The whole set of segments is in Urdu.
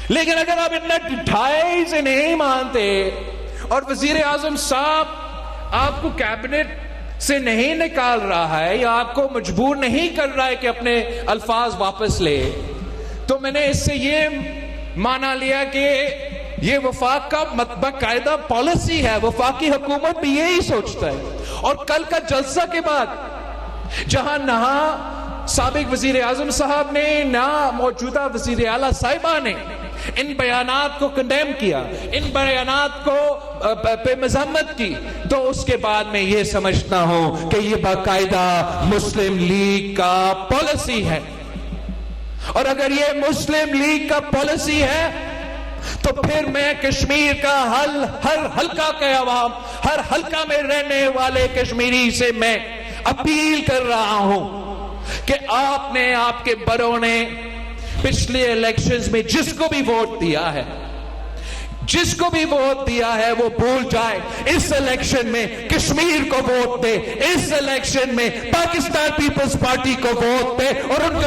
لیکن اگر آپ اتنا ڈھائی سے نہیں مانتے اور وزیر اعظم صاحب آپ کو کیبنٹ سے نہیں نکال رہا ہے یا آپ کو مجبور نہیں کر رہا ہے کہ اپنے الفاظ واپس لے، تو میں نے اس سے یہ مانا لیا کہ یہ وفاق کا باقاعدہ پالیسی ہے، وفاقی حکومت بھی یہی سوچتا ہے۔ اور کل کا جلسہ کے بعد جہاں نہ سابق وزیر اعظم صاحب نے نہ موجودہ وزیر اعلیٰ صاحبہ نے ان بیانات کو کنڈیم کیا، ان بیانات کو پہ مذمت کی، تو اس کے بعد میں یہ سمجھتا ہوں کہ یہ باقاعدہ مسلم لیگ کا پالیسی ہے۔ اور اگر یہ مسلم لیگ کا پالیسی ہے تو پھر میں کشمیر کا ہر حلقہ کے عوام، ہر حلقہ میں رہنے والے کشمیری سے میں اپیل کر رہا ہوں کہ آپ نے، آپ کے بڑوں نے پچھلے الیکشنز میں جس کو بھی ووٹ دیا ہے، جس کو بھی ووٹ دیا ہے وہ بھول جائے، اس الیکشن میں کشمیر کو ووٹ دے، اس الیکشن میں پاکستان پیپلز پارٹی کو ووٹ دے، اور ان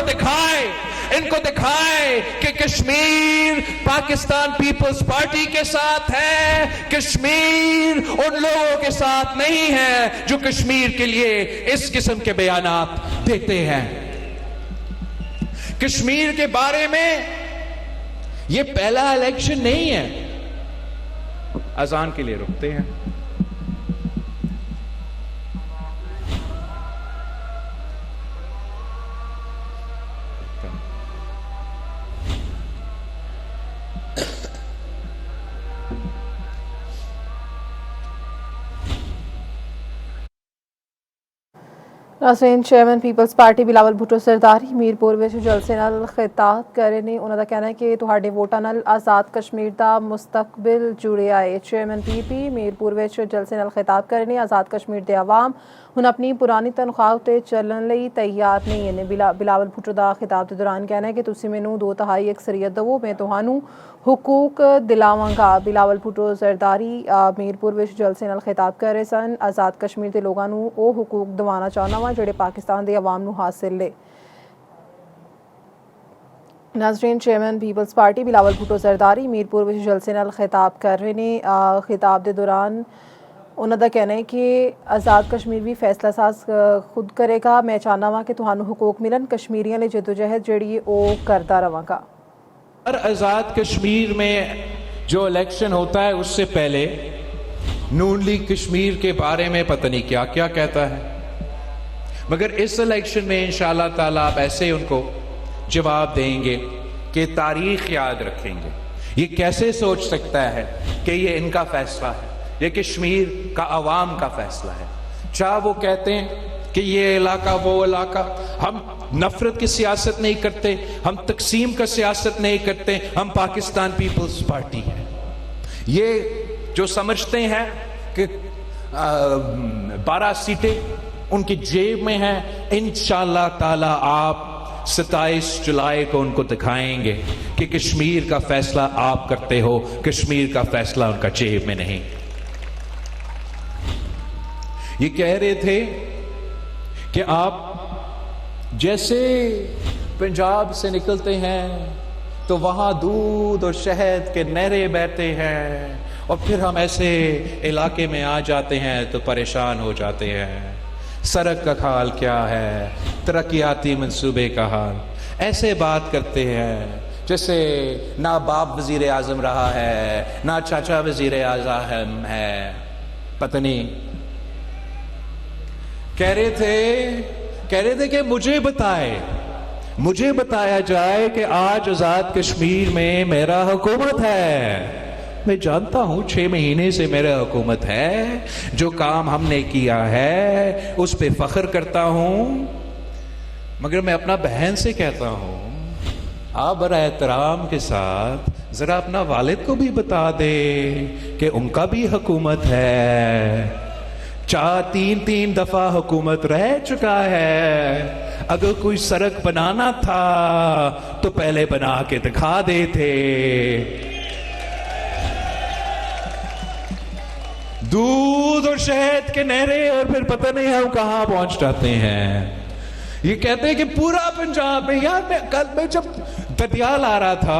کو دکھائے کہ کشمیر پاکستان پیپلز پارٹی کے ساتھ ہے، کشمیر ان لوگوں کے ساتھ نہیں ہے جو کشمیر کے لیے اس قسم کے بیانات دیتے ہیں۔ کشمیر کے بارے میں یہ پہلا الیکشن نہیں ہے۔ اذان کے لیے رکتے ہیں۔ ناظرین، چیئرمین پیپلز پارٹی بلاول بھٹو سرداری میرپور وچ جلسے نال خطاب کر رہے نے۔ انہوں دا کہنا ہے کہ تہاڈے ووٹاں نال آزاد کشمیر دا مستقبل جڑیا ہے۔ چیئرمین پی پی میرپور وچ جلسے نال خطاب کر رہے نے۔ آزاد کشمیر دے عوام ہن اپنی پرانی تنخواہ تے چلن لئی تیار نہیں ہیں۔ بلاول بھٹو دا خطاب دے دوران کہنا ہے کہ تسی مینوں 2/3 اکثریت دو، میں تہانوں حقوق دلاواں گا۔ بلاول بھٹو زرداری میرپور وچ جلسے نال خطاب کر رہے سن۔ آزاد کشمیر دے لوگاں نوں او حقوق دوانا چاہنا وا جڑے پاکستان دے عوام نوں حاصل لے۔ ناظرین، چیئرمین پیپلز پارٹی بلاول بھٹو زرداری میرپور وچ جلسے نال خطاب کر رہے نے۔ خطاب دے دوران انہوں دا کہنا ہے کہ آزاد کشمیر بھی فیصلہ ساز خود کرے گا۔ میں چاہنا وا کہ تہانوں حقوق ملن، کشمیریاں لے جدوجہد جڑی او کردا رہواں گا۔ ہر آزاد کشمیر میں جو الیکشن ہوتا ہے اس سے پہلے نون لیگ کشمیر کے بارے میں پتہ نہیں کیا کیا کہتا ہے، مگر اس الیکشن میں انشاءاللہ تعالیٰ آپ ایسے ان کو جواب دیں گے کہ تاریخ یاد رکھیں گے۔ یہ کیسے سوچ سکتا ہے کہ یہ ان کا فیصلہ ہے، یہ کشمیر کا عوام کا فیصلہ ہے۔ چاہے وہ کہتے ہیں کہ یہ علاقہ وہ علاقہ، ہم نفرت کی سیاست نہیں کرتے، ہم تقسیم کا سیاست نہیں کرتے، ہم پاکستان پیپلز پارٹی ہیں۔ یہ جو سمجھتے ہیں کہ 12 سیٹیں ان کی جیب میں ہیں، انشاءاللہ تعالی آپ 27 جولائی کو ان کو دکھائیں گے کہ کشمیر کا فیصلہ آپ کرتے ہو، کشمیر کا فیصلہ ان کا جیب میں نہیں۔ یہ کہہ رہے تھے کہ آپ جیسے پنجاب سے نکلتے ہیں تو وہاں دودھ اور شہد کے نہریں بہتے ہیں، اور پھر ہم ایسے علاقے میں آ جاتے ہیں تو پریشان ہو جاتے ہیں۔ سڑک کا حال کیا ہے، ترقیاتی منصوبے کا حال، ایسے بات کرتے ہیں جیسے نہ باپ وزیر اعظم رہا ہے، نہ چاچا وزیر اعظم ہے، پتہ نہیں۔ کہہ رہے تھے کہ مجھے بتایا جائے کہ آج آزاد کشمیر میں میرا حکومت ہے۔ میں جانتا ہوں 6 مہینے سے میرا حکومت ہے، جو کام ہم نے کیا ہے اس پہ فخر کرتا ہوں، مگر میں اپنا بہن سے کہتا ہوں آپ برائے احترام کے ساتھ ذرا اپنا والد کو بھی بتا دے کہ ان کا بھی حکومت ہے۔ 3 دفعہ حکومت رہ چکا ہے، اگر کوئی سڑک بنانا تھا تو پہلے بنا کے دکھا دیتے۔ دودھ اور شہد کے نہریں، اور پھر پتہ نہیں ہم کہاں پہنچ جاتے ہیں۔ یہ کہتے ہیں کہ پورا پنجاب میں، یار کل میں جب ددیال آ رہا تھا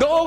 2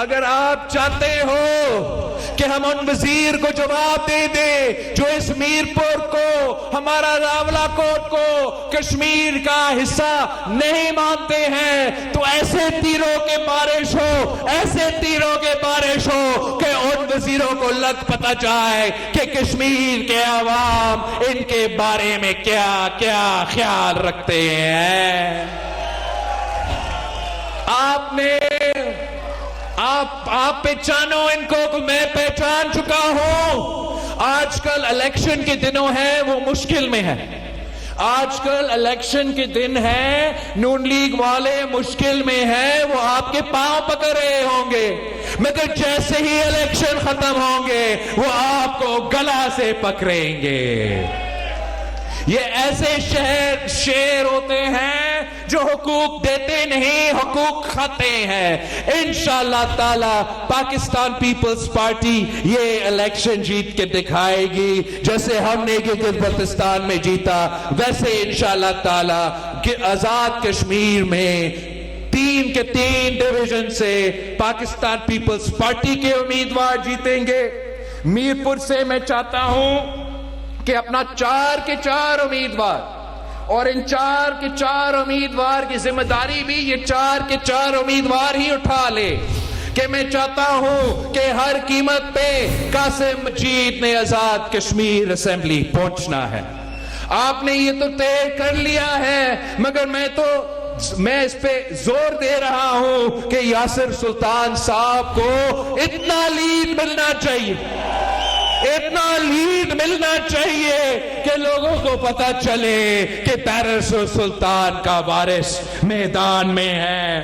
اگر آپ چاہتے ہو کہ ہم ان وزیر کو جواب دے دیں جو اس میرپور کو, ہمارا راولہ کوٹ کو کشمیر کا حصہ نہیں مانتے ہیں, تو ایسے تیروں کے بارش ہو, ایسے تیروں کے بارش ہو کہ ان وزیروں کو لگ پتہ جائے کہ کشمیر کے عوام ان کے بارے میں کیا کیا خیال رکھتے ہیں. آپ پہچانو ان کو, میں پہچان چکا ہوں. آج کل الیکشن کے دنوں ہیں وہ مشکل میں ہے, آج کل الیکشن کے دن ہیں, نون لیگ والے مشکل میں ہیں, وہ آپ کے پاؤں پکڑ رہے ہوں گے, مگر جیسے ہی الیکشن ختم ہوں گے وہ آپ کو گلا سے پکڑیں گے. یہ ایسے شیر ہوتے ہیں جو حقوق دیتے نہیں, حقوق کھاتے ہیں. انشاءاللہ تعالی پاکستان پیپلز پارٹی یہ الیکشن جیت کے دکھائے گی. جیسے ہم نے گلگت بلتستان میں جیتا, ویسے انشاءاللہ تعالی آزاد کشمیر میں 3 کے 3 ڈویژن سے پاکستان پیپلز پارٹی کے امیدوار جیتیں گے. میرپور سے میں چاہتا ہوں کہ اپنا 4 کے 4 امیدوار, اور ان 4 کے 4 امیدوار کی ذمہ داری بھی یہ 4 کے 4 امیدوار ہی اٹھا لے, کہ میں چاہتا ہوں کہ ہر قیمت پہ قاسم مجید نے آزاد کشمیر اسمبلی پہنچنا ہے. آپ نے یہ تو طے کر لیا ہے, مگر میں اس پہ زور دے رہا ہوں کہ یاسر سلطان صاحب کو اتنا لیڈ ملنا چاہیے, اتنا لیڈ ملنا چاہیے کہ لوگوں کو پتہ چلے کہ بیرر سلطان کا وارث میدان میں ہے.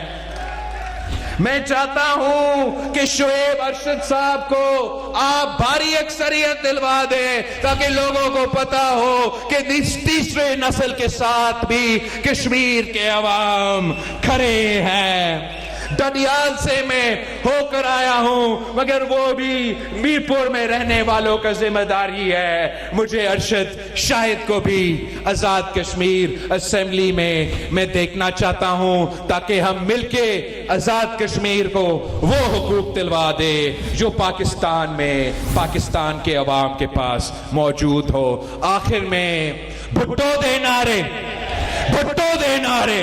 میں چاہتا ہوں کہ شعیب ارشد صاحب کو آپ بھاری اکثریت دلوا دیں تاکہ لوگوں کو پتہ ہو کہ تیسرے نسل کے ساتھ بھی کشمیر کے عوام کھڑے ہیں. ڈڈیال سے میں ہو کر آیا ہوں, مگر وہ بھی میرپور میں رہنے والوں کا ذمہ داری ہے. مجھے ارشد شاہد کو بھی آزاد کشمیر اسمبلی میں دیکھنا چاہتا ہوں تاکہ ہم مل کے آزاد کشمیر کو وہ حقوق دلوا دے جو پاکستان میں پاکستان کے عوام کے پاس موجود ہو. آخر میں بھٹو دے نعرے, بھٹو دے نعرے.